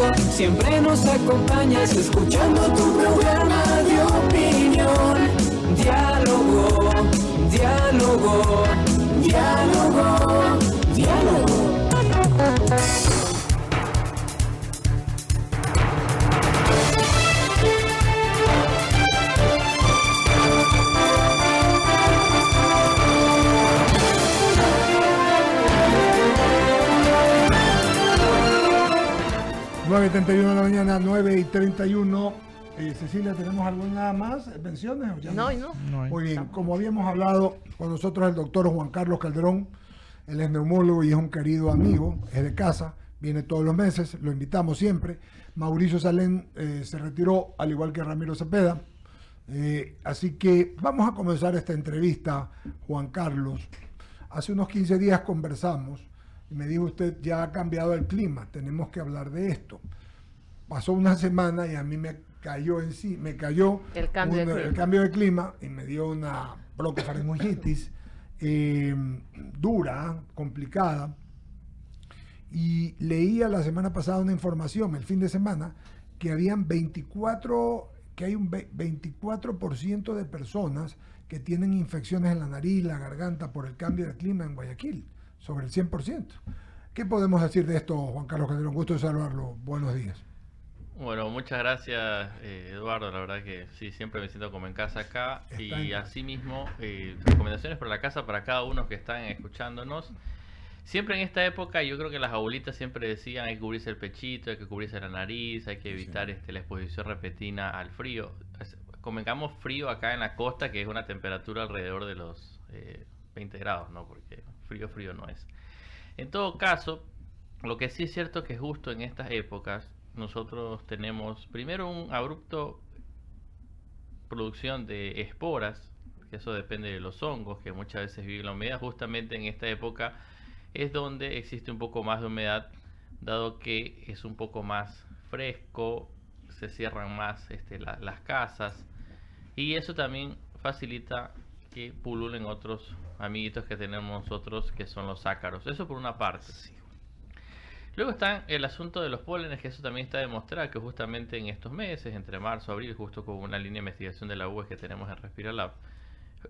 gusto siempre nos acompañas, escuchando tu programa de opinión. Diálogo, diálogo, diálogo, diálogo. 9:31 de la mañana, 9:31. Cecilia, ¿tenemos alguna más? ¿Pensiones? No. Muy bien, como habíamos hablado con nosotros el doctor Juan Carlos Calderón, él es neumólogo y es un querido amigo, es de casa, viene todos los meses, lo invitamos siempre. Mauricio Salén se retiró, al igual que Ramiro Cepeda. Así que vamos a comenzar esta entrevista, Juan Carlos. Hace unos 15 días conversamos y me dijo usted, ya ha cambiado el clima, tenemos que hablar de esto. Pasó una semana y a mí me cayó el cambio de clima y me dio una broncofaringitis dura, complicada. Y leía la semana pasada una información, el fin de semana, que hay un 24% de personas que tienen infecciones en la nariz, la garganta por el cambio de clima en Guayaquil, sobre el 100%. ¿Qué podemos decir de esto, Juan Carlos Calderón? Gusto de saludarlo. Buenos días. Bueno, muchas gracias, Eduardo. La verdad que sí, siempre me siento como en casa acá. Y asimismo, recomendaciones para la casa para cada uno que están escuchándonos. Siempre en esta época, yo creo que las abuelitas siempre decían hay que cubrirse el pechito, hay que cubrirse la nariz, hay que evitar la exposición repentina al frío. Convengamos frío acá en la costa, que es una temperatura alrededor de los 20 grados, ¿no? Porque frío no es. En todo caso, lo que sí es cierto que justo en estas épocas nosotros tenemos primero un abrupto producción de esporas, que eso depende de los hongos que muchas veces viven la humedad. Justamente en esta época es donde existe un poco más de humedad, dado que es un poco más fresco, se cierran más las casas, y eso también facilita que pululen otros amiguitos que tenemos nosotros, que son los ácaros. Eso por una parte. Luego está el asunto de los pólenes, que eso también está demostrado, que justamente en estos meses, entre marzo y abril, justo con una línea de investigación de la UES que tenemos en Respiralab,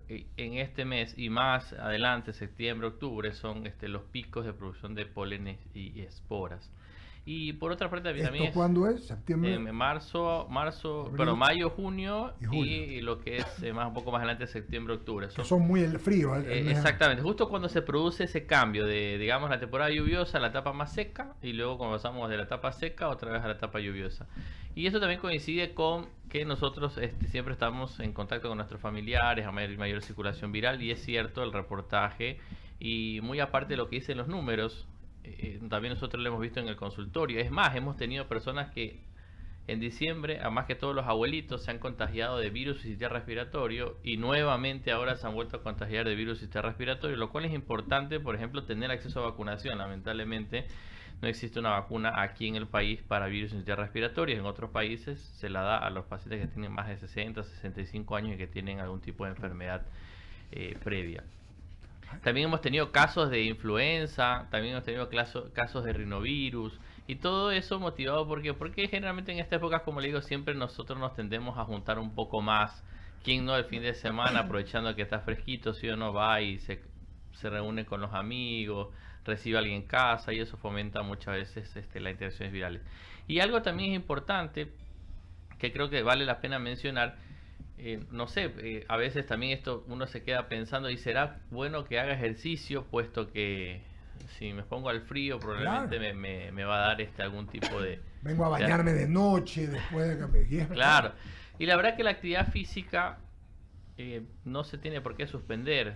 en este mes y más adelante, septiembre, octubre, son los picos de producción de pólenes y esporas. Y por otra parte también ¿Esto cuándo es? ¿Septiembre? Marzo, pero mayo, junio y lo que es un poco más adelante, septiembre, octubre. Que son muy el frío. Exactamente, justo cuando se produce ese cambio de, digamos, la temporada lluviosa a la etapa más seca, y luego cuando pasamos de la etapa seca otra vez a la etapa lluviosa. Y esto también coincide con que nosotros siempre estamos en contacto con nuestros familiares, a mayor circulación viral, y es cierto el reportaje, y muy aparte de lo que dicen los números, también nosotros lo hemos visto en el consultorio. Es más, hemos tenido personas que en diciembre, además que todos los abuelitos, se han contagiado de virus y sistema respiratorio, y nuevamente ahora se han vuelto a contagiar de virus y sistema respiratorio, lo cual es importante, por ejemplo, tener acceso a vacunación. Lamentablemente no existe una vacuna aquí en el país para virus y sistema respiratorio. En otros países se la da a los pacientes que tienen más de 60, 65 años y que tienen algún tipo de enfermedad previa. También hemos tenido casos de influenza, también hemos tenido casos de rinovirus, y todo eso motivado porque generalmente en estas épocas, como le digo, siempre nosotros nos tendemos a juntar un poco más. ¿Quién no el fin de semana, aprovechando que está fresquito, si uno va y se reúne con los amigos, recibe a alguien en casa, y eso fomenta muchas veces las interacciones virales? Y algo también es importante, que creo que vale la pena mencionar, no sé, a veces también esto uno se queda pensando, y será bueno que haga ejercicio, puesto que si me pongo al frío probablemente claro, me va a dar algún tipo de... Vengo a bañarme de noche después de que... Claro, y la verdad que la actividad física no se tiene por qué suspender.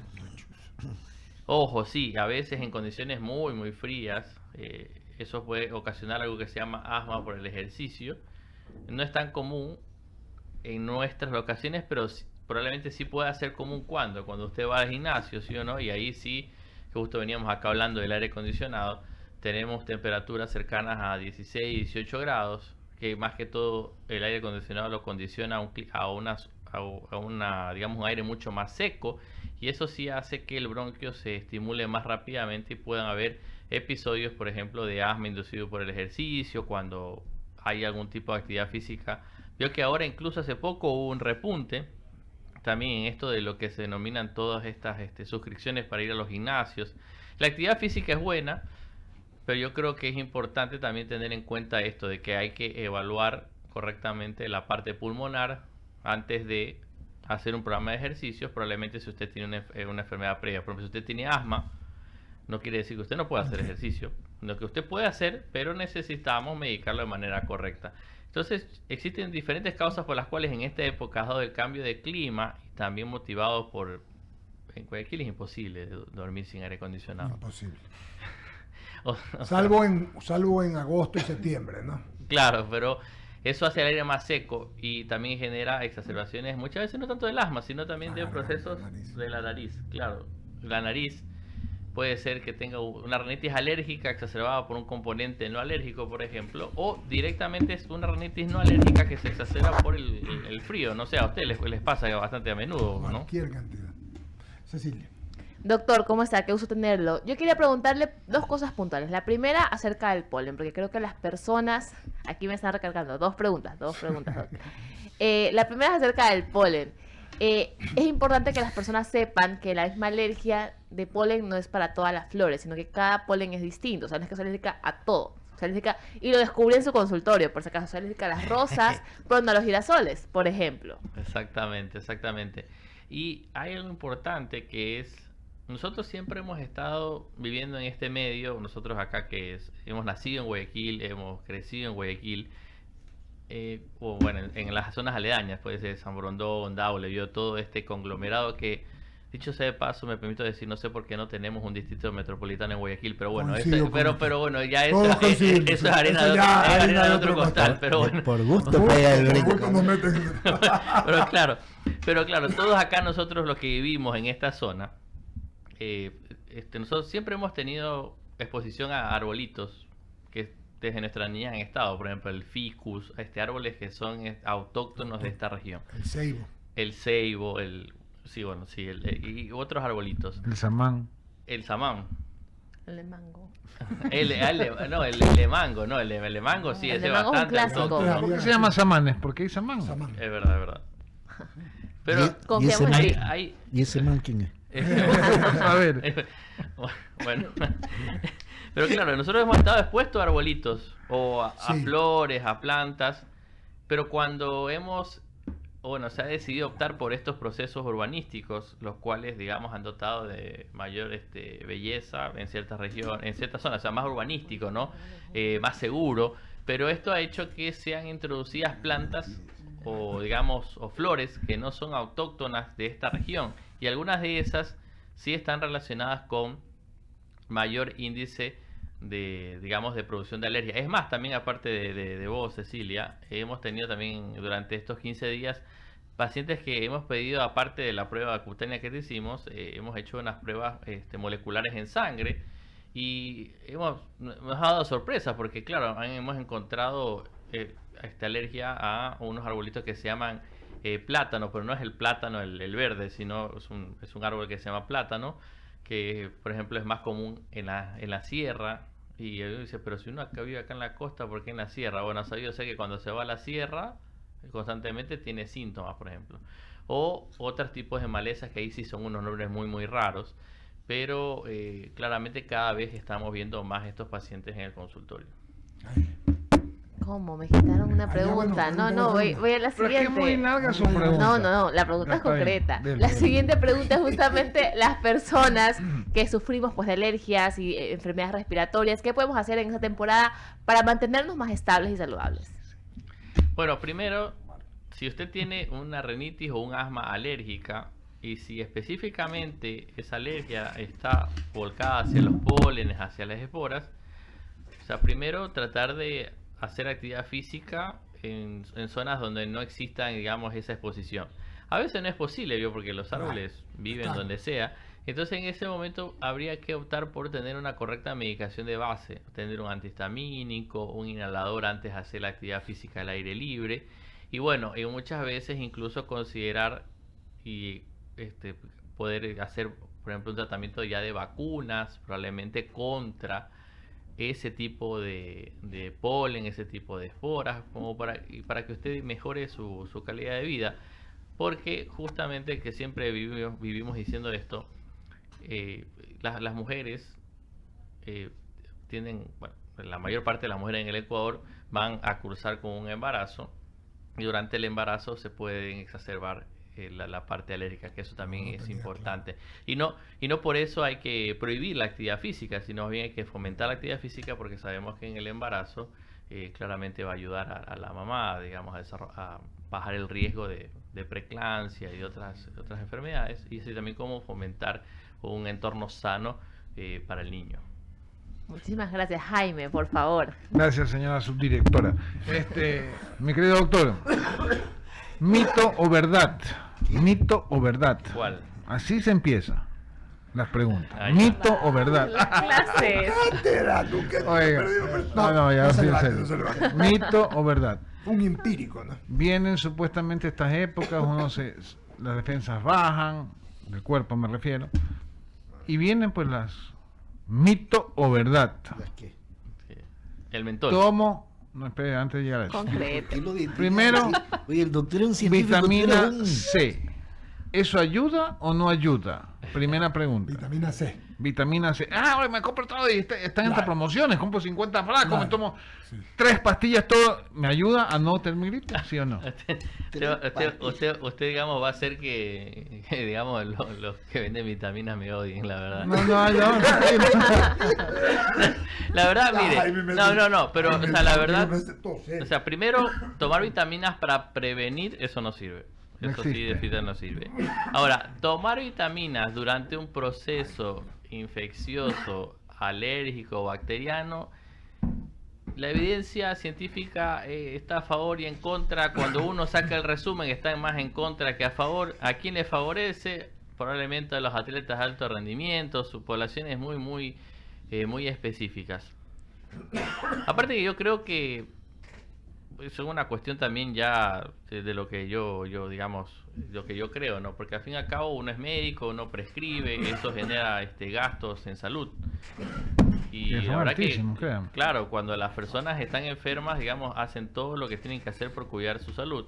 Ojo, sí, a veces en condiciones muy frías, eso puede ocasionar algo que se llama asma por el ejercicio. No es tan común en nuestras locaciones, pero probablemente sí pueda ser común cuando usted va al gimnasio, ¿sí o no? Y ahí sí, que justo veníamos acá hablando del aire acondicionado, tenemos temperaturas cercanas a 16, 18 grados, que más que todo el aire acondicionado lo condiciona a una, digamos, un aire mucho más seco, y eso sí hace que el bronquio se estimule más rápidamente y puedan haber episodios, por ejemplo, de asma inducido por el ejercicio, cuando hay algún tipo de actividad física. Veo que ahora incluso hace poco hubo un repunte también en esto de lo que se denominan todas estas suscripciones para ir a los gimnasios. La actividad física es buena, pero yo creo que es importante también tener en cuenta esto de que hay que evaluar correctamente la parte pulmonar antes de hacer un programa de ejercicios. Probablemente si usted tiene una enfermedad previa, por ejemplo, si usted tiene asma, no quiere decir que usted no pueda hacer ejercicio. Lo que usted puede hacer, pero necesitamos medicarlo de manera correcta. Entonces, existen diferentes causas por las cuales en esta época, dado el cambio de clima y también motivados por... En Guayaquil es imposible dormir sin aire acondicionado. Imposible. O Salvo en agosto y septiembre, ¿no? Claro, pero eso hace el aire más seco y también genera exacerbaciones, muchas veces no tanto del asma, sino también de procesos de la nariz. Claro, la nariz puede ser que tenga una rinitis alérgica exacerbada por un componente no alérgico, por ejemplo, o directamente es una rinitis no alérgica que se exacerba por el frío. No sé, a ustedes les pasa bastante a menudo, ¿no? Cualquier cantidad. Cecilia. Doctor, ¿cómo está? Qué gusto tenerlo. Yo quería preguntarle dos cosas puntuales. La primera, acerca del polen, porque creo que las personas... Aquí me están recargando dos preguntas, doctor. La primera es acerca del polen. Es importante que las personas sepan que la misma alergia de polen no es para todas las flores, sino que cada polen es distinto. O sea, no es que sea alérgica a todo. O sea, alérgica, y lo descubrí en su consultorio, por si acaso. O sea, alérgica a las rosas, pero no a los girasoles, por ejemplo. Exactamente, exactamente. Y hay algo importante que es... Nosotros siempre hemos estado viviendo en este medio, nosotros acá hemos nacido en Guayaquil, hemos crecido en Guayaquil, o bueno, en las zonas aledañas, puede ser San Borondón, Daule, vio todo este conglomerado que, dicho sea de paso, me permito decir, no sé por qué no tenemos un distrito metropolitano en Guayaquil, pero bueno, pero bueno, ya eso es arena de otro costal, pero bueno. Por gusto pega el brinco. Pero claro, todos acá nosotros los que vivimos en esta zona, nosotros siempre hemos tenido exposición a arbolitos que desde nuestras niñas han estado, por ejemplo el ficus, árboles que son autóctonos de esta región. El ceibo, y otros arbolitos. El samán. El samán. El de mango. El lemango, no, el lemango sí, El ese lemango es un bastante clásico. autóctono. ¿Por qué se llama samanes? Porque hay samán. Es verdad, es verdad. Pero Confiamos en ti. ¿Y ese man quién es? A ver. Bueno, pero claro, nosotros hemos estado expuestos a arbolitos o a flores, a plantas, pero cuando se ha decidido optar por estos procesos urbanísticos, los cuales, digamos, han dotado de mayor belleza en ciertas regiones, en ciertas zonas, o sea, más urbanístico, ¿no? Más seguro, pero esto ha hecho que sean introducidas plantas o, digamos, o flores que no son autóctonas de esta región, y algunas de esas sí están relacionadas con mayor índice de, digamos, de producción de alergia. Es más, también aparte de vos, Cecilia, hemos tenido también durante estos 15 días pacientes que hemos pedido, aparte de la prueba cutánea que te hicimos, hemos hecho unas pruebas moleculares en sangre y nos ha dado sorpresa porque, claro, hemos encontrado alergia a unos arbolitos que se llaman plátano, pero no es el plátano el verde, sino es un árbol que se llama plátano, que por ejemplo es más común en la sierra. Y yo dice, pero si uno acá vive acá en la costa, ¿por qué en la sierra? Bueno, yo sé que cuando se va a la sierra constantemente tiene síntomas, por ejemplo, o otros tipos de malezas que ahí sí son unos nombres muy muy raros, pero claramente cada vez estamos viendo más estos pacientes en el consultorio. ¿Cómo? Me quitaron una pregunta. Bueno, voy a la Pero es que es siguiente. muy larga su pregunta. No, la pregunta es Está bien, concreta. dele, La dele. siguiente pregunta es justamente las personas que sufrimos pues de alergias y enfermedades respiratorias. ¿Qué podemos hacer en esta temporada para mantenernos más estables y saludables? Bueno, primero, si usted tiene una rinitis o un asma alérgica, y si específicamente esa alergia está volcada hacia los pólenes, hacia las esporas, o sea, primero tratar de hacer actividad física en zonas donde no exista, digamos, esa exposición. A veces no es posible, ¿vio? Porque los árboles viven donde sea. Entonces, en ese momento habría que optar por tener una correcta medicación de base, tener un antihistamínico, un inhalador antes de hacer la actividad física al aire libre. Y bueno, y muchas veces incluso considerar y poder hacer, por ejemplo, un tratamiento ya de vacunas, probablemente contra ese tipo de polen, ese tipo de esporas, como para que usted mejore su calidad de vida. Porque justamente que siempre vivimos diciendo esto, las mujeres tienen, bueno, la mayor parte de las mujeres en el Ecuador van a cursar con un embarazo y durante el embarazo se pueden exacerbar la parte alérgica, que eso también es importante. Y no por eso hay que prohibir la actividad física, sino bien hay que fomentar la actividad física, porque sabemos que en el embarazo claramente va a ayudar a la mamá, digamos, a bajar el riesgo de preeclampsia y otras enfermedades, y así también como fomentar un entorno sano para el niño. Muchísimas gracias, Jaime, por favor. Gracias, señora subdirectora. Mi querido doctor, ¿mito o verdad? ¿Mito o verdad? ¿Cuál? Así se empieza las preguntas. Ahí ¿Mito o verdad? Las clases. Oiga, no, ya no se sí, en levante, serio. no se levante. ¿Mito o verdad? Un empírico, ¿no? Vienen supuestamente estas épocas, las defensas bajan, del cuerpo me refiero, y vienen pues las mito o verdad. Sí. El mentol. Tomo, no espere, antes de llegar a eso. Concreto. Primero, Oye, el doctor es un científico. tú vitamina eres un- C. ¿Eso ayuda o no ayuda? Primera pregunta. Vitamina C. Vitamina C. Ahora me compro todo y están estas Claro. promociones. Compro 50 frascos, Claro. me tomo Sí. 3 pastillas, todo. ¿Me ayuda a no tener mi gripe? ¿Sí o no? Usted, digamos, va a hacer que digamos, los que venden vitaminas me odien, la verdad. No. La verdad, Ay, mire, me no, pero, o sea, la verdad, O o sea, primero, tomar vitaminas para prevenir, eso no sirve. No Eso sí, existe. definitivamente no sirve. Ahora, tomar vitaminas durante un proceso infeccioso, alérgico o bacteriano, la evidencia científica está a favor y en contra. Cuando uno saca el resumen, está más en contra que a favor. ¿A quién le favorece? Probablemente a los atletas de alto rendimiento, sus poblaciones muy específicas. Aparte que yo creo que es una cuestión también ya de lo que yo digamos, lo que yo creo, ¿no? Porque al fin y al cabo uno es médico, uno prescribe, eso genera gastos en salud. Y Que son la verdad que, altísimos, créanme. claro, cuando las personas están enfermas, digamos, hacen todo lo que tienen que hacer por cuidar su salud.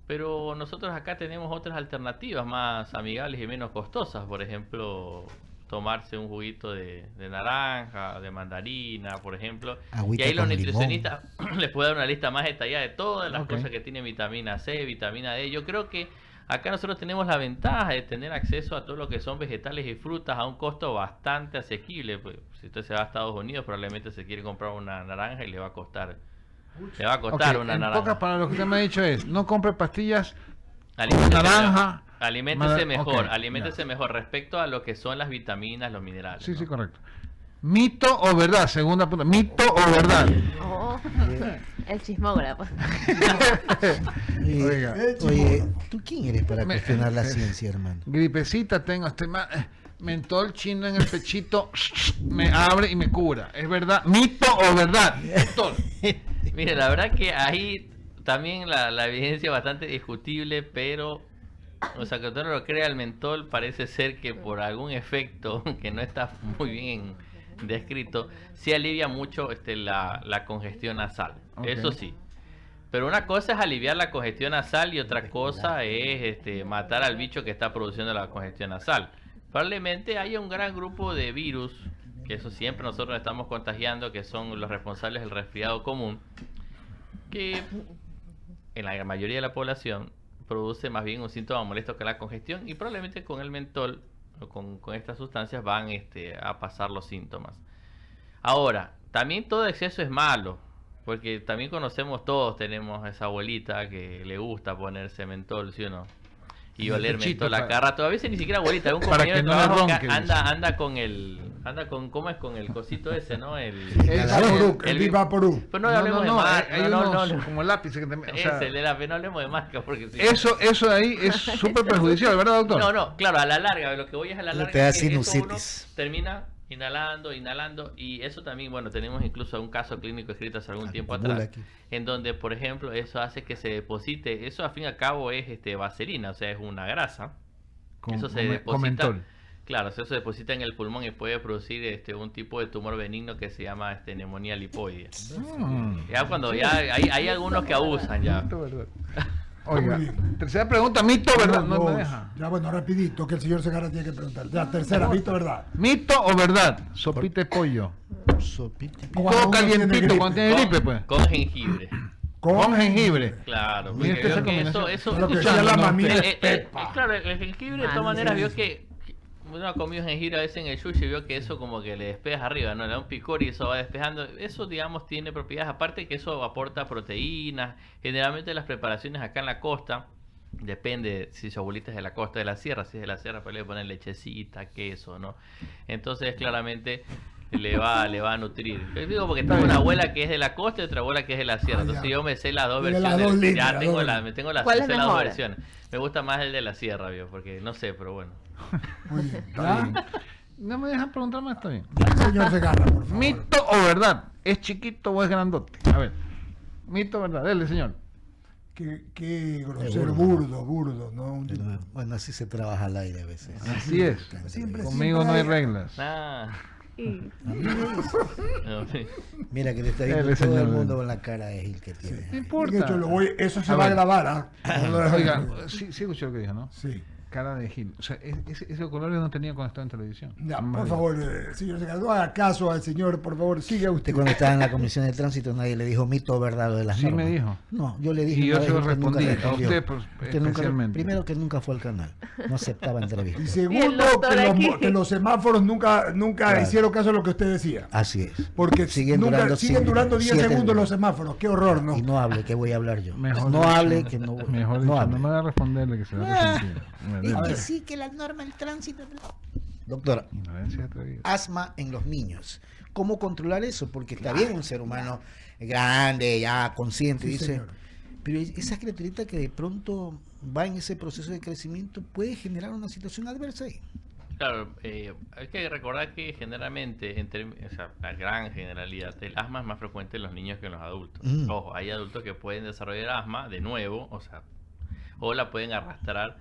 Pero nosotros acá tenemos otras alternativas más amigables y menos costosas. Por ejemplo, tomarse un juguito de naranja, de mandarina, por ejemplo. Agüita Y ahí los con nutricionistas les pueden dar una lista más detallada de todas las Ok. cosas que tiene vitamina C, vitamina D. Yo creo que acá nosotros tenemos la ventaja de tener acceso a todo lo que son vegetales y frutas a un costo bastante asequible. Pues, si usted se va a Estados Unidos, probablemente se quiere comprar una naranja y le va a costar. Le va a costar Ok, una en naranja. pocas palabras, lo que usted me ha dicho es, no compre pastillas Aliméntese naranja. Aliméntese mejor, ok, aliméntese mejor respecto a lo que son las vitaminas, los minerales. Sí, ¿no? sí, correcto. ¿Mito o verdad? Segunda pregunta. ¿Mito o verdad? Oh, el chismógrafo. Oiga. Oye, ¿tú quién eres para Me- cuestionar la ciencia, hermano? Gripecita tengo, mentol chino en el pechito, me abre y me cura. ¿Es verdad? ¿Mito o verdad? Doctor. Mire, la verdad que ahí también la evidencia es bastante discutible, pero, o sea, que usted no lo crea, el mentol parece ser que por algún efecto que no está muy bien descrito, sí alivia mucho la congestión nasal. Ok. Eso sí. Pero una cosa es aliviar la congestión nasal y otra cosa es matar al bicho que está produciendo la congestión nasal. Probablemente haya un gran grupo de virus, que eso siempre nosotros estamos contagiando, que son los responsables del resfriado común, que en la mayoría de la población produce más bien un síntoma molesto que la congestión, y probablemente con el mentol o con estas sustancias van a pasar los síntomas. Ahora, también todo exceso es malo, porque también conocemos todos, tenemos a esa abuelita que le gusta ponerse mentol, ¿sí o no? Y El oler pechito mentol a para- cada rato. A veces ni siquiera abuelita, un Para compañero que de no le trabajo que ronque, anda con ¿cómo es? Con el cosito ese, ¿no? El Vaporub, el- el Vivaporub. Pero no hablemos de marca, hay no, unos no, no. como lápices que también, o sea, Ese, de la no hablemos de marca porque sí. eso de ahí es súper perjudicial, ¿verdad, doctor? No, claro, a la larga, lo que voy es a la Eso larga. te da que eso sinusitis. uno termina inhalando, y eso también, bueno, tenemos incluso un caso clínico escrito hace algún tiempo Acumula atrás, aquí. en donde, por ejemplo, eso hace que se deposite, eso al fin y al cabo es vaselina, o sea, es una grasa. Eso se con deposita. mentol. Claro, eso se deposita en el pulmón y puede producir un tipo de tumor benigno que se llama neumonía lipoide. Ya cuando ya hay algunos que abusan ya. Mito, ¿verdad? Oiga, Muy bien. tercera pregunta, mito, ¿verdad? No me Dos. deja. Ya bueno, rapidito, que el señor Segarra tiene que preguntar. Ya, tercera, mito, ¿verdad? ¿Mito o verdad? Sopita de pollo. Sopita. Cuando Todo uno tiene calientito gripe. cuando tiene gripe, pues. Con jengibre. Con jengibre. Claro, Mira porque esa veo que combinación. eso Lo que Escuchando, decía la ¿no? mamita Eh, es eh, pepa. claro, el jengibre de todas maneras vio que uno ha comido jengibre a veces en el sushi y vio que eso como que le despeja arriba, ¿no? Le da un picor y eso va despejando. Eso, digamos, tiene propiedades, aparte que eso aporta proteínas. Generalmente las preparaciones acá en la costa, depende si su abuelita es de la costa, de la sierra, si es de la sierra, pues le ponen lechecita, queso, ¿no? Entonces, claramente le va a nutrir. Yo digo porque tengo una abuela que es de la costa y otra abuela que es de la sierra. Ah, ya. Entonces yo me sé las dos Tiene las versiones. dos líneas, Ya las tengo dos la, líneas. me tengo las, ¿Cuál es sé las dos mejor? versiones. Me gusta más el de la sierra, vio, porque no sé, pero bueno. Muy bien. ¿Ya? No me dejan preguntar más, está bien. Señor Segarra, por favor. ¿Mito o verdad? ¿Es chiquito o es grandote? A ver. ¿Mito o verdad? Dele, señor. Qué grosero, burdo, ¿no? Un tipo- Pero, bueno, así se trabaja al aire a veces. Así es. Siempre, Conmigo siempre no hay reglas. Ah, Y- no, sí. Mira que le está viendo Dele, todo el señor. mundo con la cara de Gil que No tiene. De importa. hecho, eso se A va a ver. grabar, ¿ah? No lo dejo- Oiga, sí escuchó lo que dijo, ¿no? Sí. Cara de Gil. O sea, ese color no tenía cuando estaba en televisión. Ya, No me por diga. favor, señor Segarra, no haga caso al señor, por favor, siga usted. Usted cuando estaba en la comisión de tránsito nadie le dijo mito o verdad lo de las Sí normas. me dijo. No, yo le dije. Y yo una se vez lo y usted nunca respondí, a respondió. usted, pues, Usted nunca- especialmente. primero que nunca fue al canal, no aceptaba Y entrevistas. Y el segundo, doctor aquí. que los semáforos nunca Claro. hicieron caso a lo que usted decía. Así es. Porque Siguen siguen durando durando 10 7 segundos los semáforos. Qué horror, ¿no? Y no hable, que voy a hablar yo. Mejor no dicho, hable, que no, Mejor no dicho, hable. no me va a responderle que se va a resentir. Es A que ver. sí, que las normas del tránsito. Doctora, Ignorancia atrevida. asma en los niños. ¿Cómo controlar eso? Porque está bien un ser humano grande, ya consciente, Sí, dice. señor. Pero esa criaturita que de pronto va en ese proceso de crecimiento puede generar una situación adversa ahí. Claro, hay que recordar que generalmente, o sea, la gran generalidad, el asma es más frecuente en los niños que en los adultos. Mm. Ojo, hay adultos que pueden desarrollar asma de nuevo, o sea, o la pueden arrastrar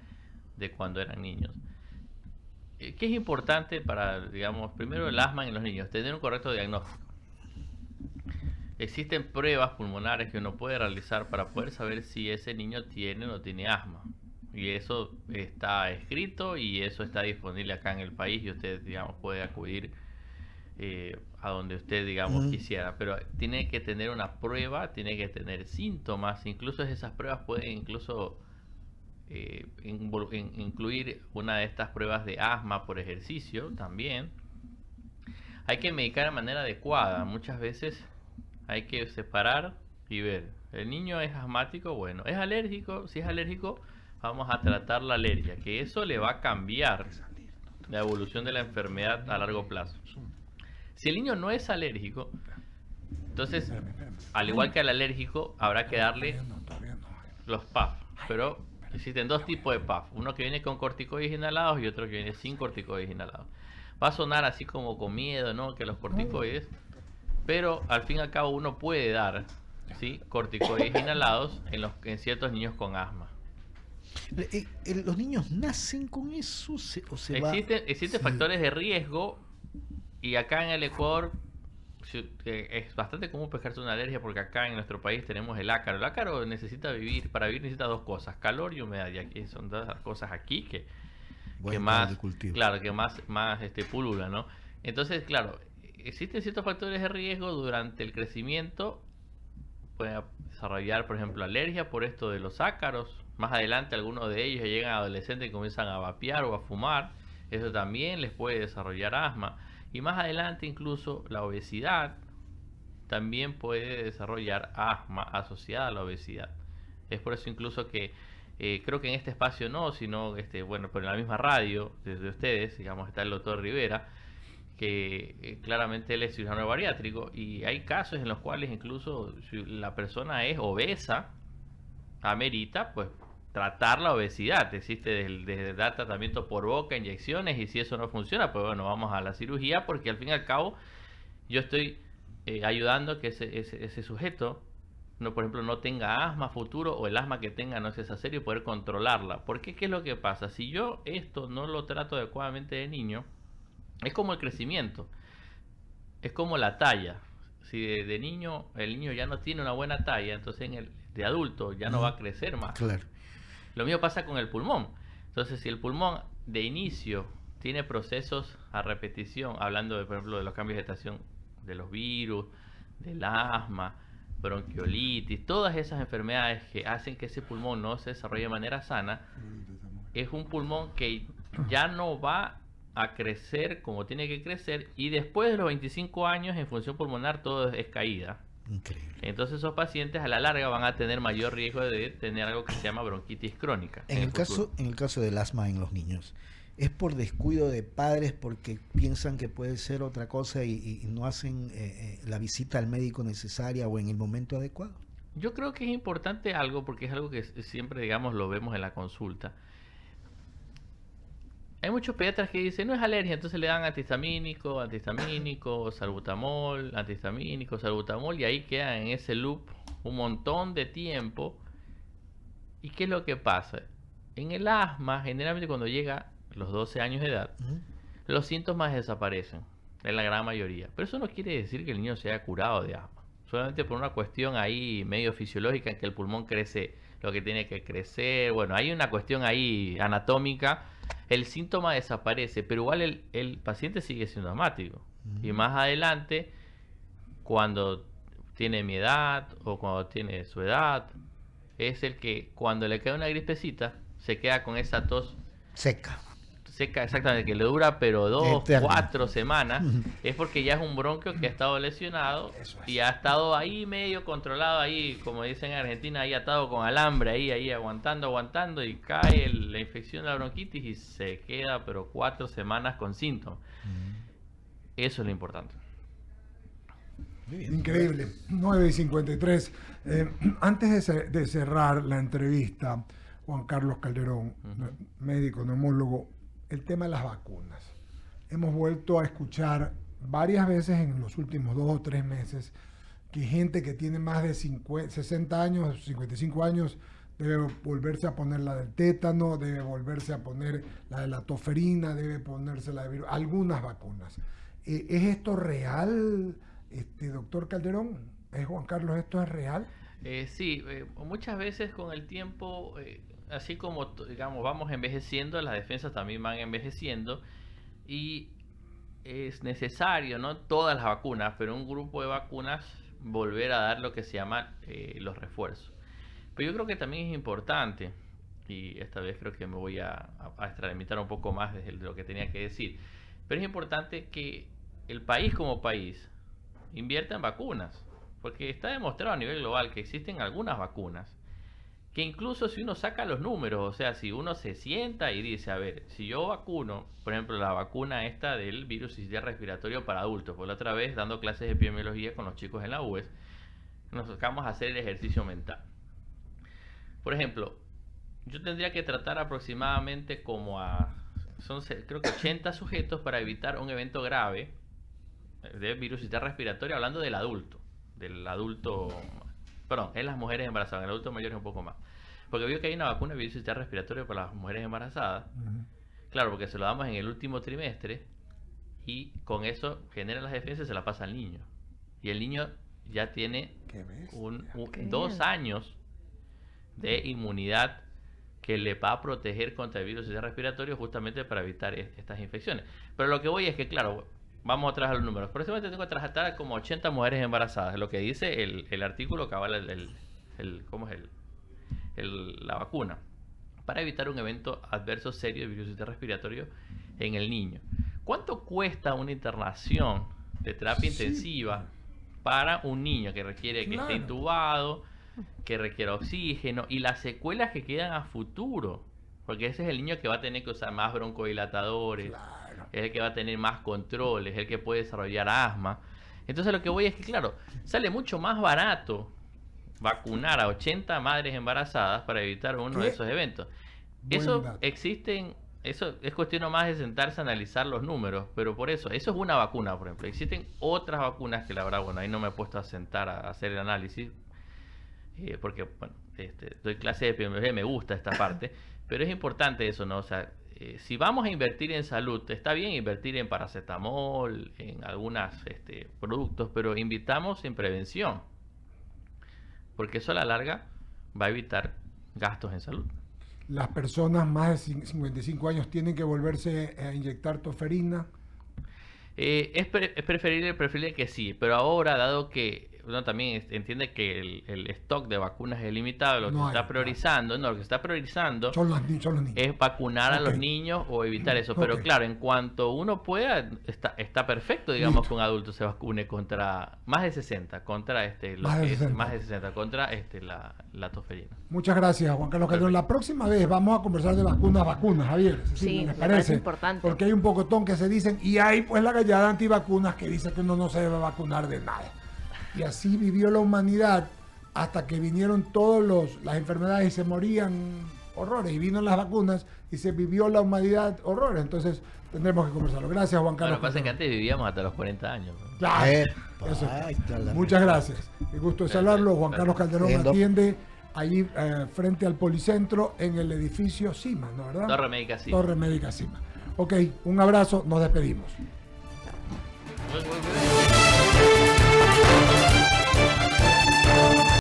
de cuando eran niños. ¿Qué es importante para, digamos, primero el asma en los niños? Tener un correcto diagnóstico. Existen pruebas pulmonares que uno puede realizar para poder saber si ese niño tiene o no tiene asma. Y eso está escrito y eso está disponible acá en el país y usted, digamos, puede acudir a donde usted, digamos, Ujú. quisiera. Pero tiene que tener una prueba, tiene que tener síntomas. Incluso esas pruebas pueden incluso incluir una de estas pruebas de asma por ejercicio también. Hay que medicar de manera adecuada. Muchas veces hay que separar y ver. El niño es asmático, bueno, es alérgico. Si es alérgico, vamos a tratar la alergia, que eso le va a cambiar la evolución de la enfermedad a largo plazo. Si el niño no es alérgico, entonces, al igual que al alérgico, habrá que darle los PAF. Pero existen dos tipos de PAF. Uno que viene con corticoides inhalados y otro que viene sin corticoides inhalados. Va a sonar así como con miedo, ¿no? Que los corticoides. Pero al fin y al cabo uno puede dar, ¿sí?, corticoides inhalados en ciertos niños con asma. ¿Los niños nacen con eso o se va? Existen factores de riesgo y acá en el Ecuador es bastante común pescarse una alergia porque acá en nuestro país tenemos el ácaro. El ácaro necesita vivir, para vivir necesita dos cosas, calor y humedad. Y aquí son dos las cosas aquí que Buen más, caldo de cultivo. claro, que más pululan, ¿no? Entonces, claro, existen ciertos factores de riesgo durante el crecimiento. Pueden desarrollar, por ejemplo, alergia por esto de los ácaros. Más adelante algunos de ellos ya llegan a adolescentes y comienzan a vapear o a fumar. Eso también les puede desarrollar asma. Y más adelante incluso la obesidad también puede desarrollar asma asociada a la obesidad. Es por eso incluso que creo que en este espacio no, sino bueno, pero en la misma radio desde ustedes, digamos, está el doctor Rivera, que claramente él es cirujano bariátrico y hay casos en los cuales incluso si la persona es obesa, amerita pues tratar la obesidad. Existe desde dar tratamiento por boca, inyecciones, y si eso no funciona, pues bueno, vamos a la cirugía, porque al fin y al cabo yo estoy ayudando a que ese sujeto no, por ejemplo, no tenga asma futuro o el asma que tenga no sea serio y poder controlarla. Porque ¿qué es lo que pasa? Si yo esto no lo trato adecuadamente de niño, es como el crecimiento, es como la talla. Si de niño el niño ya no tiene una buena talla, entonces de adulto ya no va a crecer más. Claro. Lo mismo pasa con el pulmón. Entonces, si el pulmón de inicio tiene procesos a repetición, hablando de, por ejemplo, de los cambios de estación de los virus, del asma, bronquiolitis, todas esas enfermedades que hacen que ese pulmón no se desarrolle de manera sana, es un pulmón que ya no va a crecer como tiene que crecer, y después de los 25 años en función pulmonar todo es caída. Increíble. Entonces esos pacientes a la larga van a tener mayor riesgo de tener algo que se llama bronquitis crónica. En el caso del asma en los niños, ¿es por descuido de padres porque piensan que puede ser otra cosa y no hacen la visita al médico necesaria o en el momento adecuado? Yo creo que es importante algo, porque es algo que siempre, digamos, lo vemos en la consulta. Hay muchos pediatras que dicen, no es alergia, entonces le dan antihistamínico, salbutamol, y ahí quedan en ese loop un montón de tiempo. ¿Y qué es lo que pasa? En el asma, generalmente cuando llega los 12 años de edad, los síntomas desaparecen, en la gran mayoría. Pero eso no quiere decir que el niño se haya curado de asma. Solamente por una cuestión ahí medio fisiológica, en que el pulmón crece lo que tiene que crecer. Bueno, hay una cuestión ahí anatómica. El síntoma desaparece, pero igual el paciente sigue siendo asmático. Y más adelante, cuando tiene mi edad o cuando tiene su edad, es el que cuando le queda una gripecita, se queda con esa tos Seca. exactamente, que le dura pero 2, Eterna. 4 semanas, es porque ya es un bronquio que ha estado lesionado y ha estado ahí medio controlado, ahí como dicen en Argentina, ahí atado con alambre, ahí aguantando, y cae la infección de la bronquitis y se queda pero 4 semanas con síntomas. Eso es lo importante. Muy bien. Increíble. 9:53. Antes de cerrar la entrevista, Juan Carlos Calderón, médico, neumólogo, el tema de las vacunas. Hemos vuelto a escuchar varias veces en los últimos 2 o 3 meses que gente que tiene más de 60 años, 55 años, debe volverse a poner la del tétano, debe volverse a poner la de la toferina, debe ponerse la de virus, algunas vacunas. ¿Es esto real, doctor Calderón? Juan Carlos, ¿esto es real? Sí, muchas veces con el tiempo, así como digamos vamos envejeciendo, las defensas también van envejeciendo y es necesario, no todas las vacunas, pero un grupo de vacunas volver a dar lo que se llama los refuerzos. Pero yo creo que también es importante, y esta vez creo que me voy a extralimitar un poco más de lo que tenía que decir, pero es importante que el país como país invierta en vacunas, porque está demostrado a nivel global que existen algunas vacunas que incluso si uno saca los números, o sea, si uno se sienta y dice, a ver, si yo vacuno, por ejemplo, la vacuna esta del virus sincitial respiratorio para adultos, por la otra vez dando clases de epidemiología con los chicos en la UES, nos sacamos a hacer el ejercicio mental. Por ejemplo, yo tendría que tratar aproximadamente creo que 80 sujetos para evitar un evento grave de virus sincitial respiratorio, hablando del adulto, perdón, en las mujeres embarazadas, en el adulto mayor es un poco más. Porque veo que hay una vacuna de virus sincitial respiratorio para las mujeres embarazadas. Claro, porque se lo damos en el último trimestre y con eso genera las defensas y se la pasa al niño. Y el niño ya tiene 2 años de inmunidad que le va a proteger contra el virus sincitial respiratorio justamente para evitar estas infecciones. Pero lo que voy es que, claro, vamos atrás a los números. Por eso tengo que tratar como 80 mujeres embarazadas, lo que dice el artículo que avala la vacuna, para evitar un evento adverso serio de virus sincitial respiratorio en el niño. ¿Cuánto cuesta una internación de terapia intensiva para un niño que requiere que esté intubado, que requiera oxígeno y las secuelas que quedan a futuro? Porque ese es el niño que va a tener que usar más broncodilatadores, es el que va a tener más controles, es el que puede desarrollar asma. Entonces lo que voy es que, claro, sale mucho más barato vacunar a 80 madres embarazadas para evitar uno de esos eventos. Eso es cuestión nomás de sentarse a analizar los números, pero por eso es una vacuna, por ejemplo. Existen otras vacunas que la verdad, bueno, ahí no me he puesto a sentar a hacer el análisis, porque bueno, doy clase de epidemiología, me gusta esta parte, pero es importante eso, ¿no? O sea, si vamos a invertir en salud, está bien invertir en paracetamol, en algunos productos, pero invitamos en prevención, porque eso a la larga va a evitar gastos en salud. Las personas más de 55 años tienen que volverse a inyectar toferina. Es preferible que sí, pero ahora, dado que uno también entiende que el stock de vacunas es limitado, lo que No se hay, está priorizando, no, lo que se está priorizando Son los niños. es vacunar a Ok. los niños o evitar eso. Pero Ok. claro, en cuanto uno pueda, está perfecto, digamos, Listo. que un adulto se vacune contra más de 60, contra lo Más de que es 60. más de 60, contra la toferina. Muchas gracias, Juan Carlos Calderón. La próxima vez vamos a conversar de vacunas, Javier. Sí, ¿les me parece importante. Porque hay un pocotón que se dicen, y hay pues la gallada antivacunas que dice que uno no se debe vacunar de nada. Y así vivió la humanidad hasta que vinieron las enfermedades y se morían horrores. Y vino las vacunas y se vivió la humanidad horrores. Entonces tendremos que conversarlo. Gracias, Juan Bueno, Carlos lo que pasa es que Calderón. antes vivíamos hasta los 40 años. ¿no? Claro, Epa, eso. ahí está la Muchas respuesta. gracias. El gusto de saludarlo. Juan Carlos Calderón Entiendo. atiende allí frente al Policentro en el edificio CIMA, ¿no verdad? Torre Médica sí. Torre Médica CIMA. Ok, un abrazo, nos despedimos.